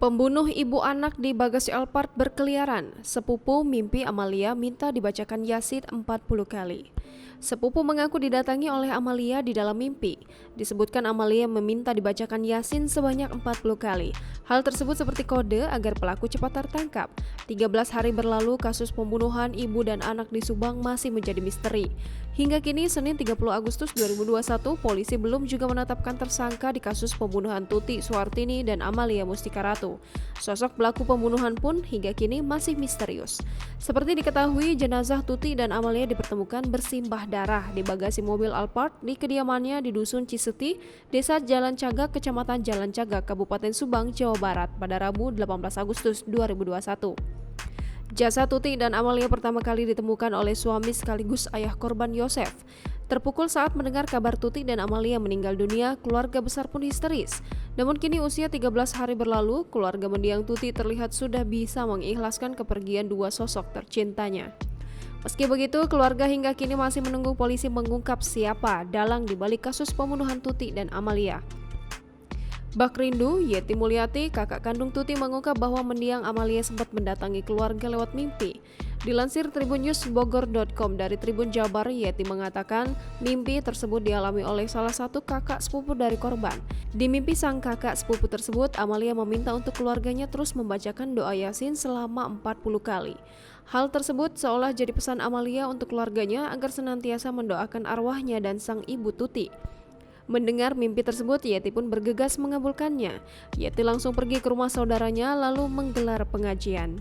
Pembunuh ibu anak di bagasi Alphard berkeliaran. Sepupu mimpi Amalia minta dibacakan Yasin 40 kali. Sepupu mengaku didatangi oleh Amalia di dalam mimpi. Disebutkan Amalia meminta dibacakan Yasin sebanyak 40 kali. Hal tersebut seperti kode agar pelaku cepat tertangkap. 13 hari berlalu, kasus pembunuhan ibu dan anak di Subang masih menjadi misteri. Hingga kini, Senin 30 Agustus 2021, polisi belum juga menetapkan tersangka di kasus pembunuhan Tuti Suartini dan Amalia Mustika Ratu. Sosok pelaku pembunuhan pun hingga kini masih misterius. Seperti diketahui, jenazah Tuti dan Amalia dipertemukan bersimbah darah di bagasi mobil Alphard di kediamannya di Dusun Ciseti, Desa Jalan Cagak, Kecamatan Jalan Cagak, Kabupaten Subang, Jawa Barat pada Rabu 18 Agustus 2021. Jasad Tuti dan Amalia pertama kali ditemukan oleh suami sekaligus ayah korban Yosef. Terpukul saat mendengar kabar Tuti dan Amalia meninggal dunia, keluarga besar pun histeris. Namun kini usia 13 hari berlalu, keluarga mendiang Tuti terlihat sudah bisa mengikhlaskan kepergian dua sosok tercintanya. Meski begitu, keluarga hingga kini masih menunggu polisi mengungkap siapa dalang di balik kasus pembunuhan Tuti dan Amalia. Bak Rindu, Yeti Mulyati, kakak kandung Tuti, mengungkap bahwa mendiang Amalia sempat mendatangi keluarga lewat mimpi. Dilansir tribunnews.bogor.com dari Tribun Jabar, Yeti mengatakan mimpi tersebut dialami oleh salah satu kakak sepupu dari korban. Di mimpi sang kakak sepupu tersebut, Amalia meminta untuk keluarganya terus membacakan doa Yasin selama 40 kali. Hal tersebut seolah jadi pesan Amalia untuk keluarganya agar senantiasa mendoakan arwahnya dan sang ibu Tuti. Mendengar mimpi tersebut, Yeti pun bergegas mengabulkannya. Yeti langsung pergi ke rumah saudaranya lalu menggelar pengajian.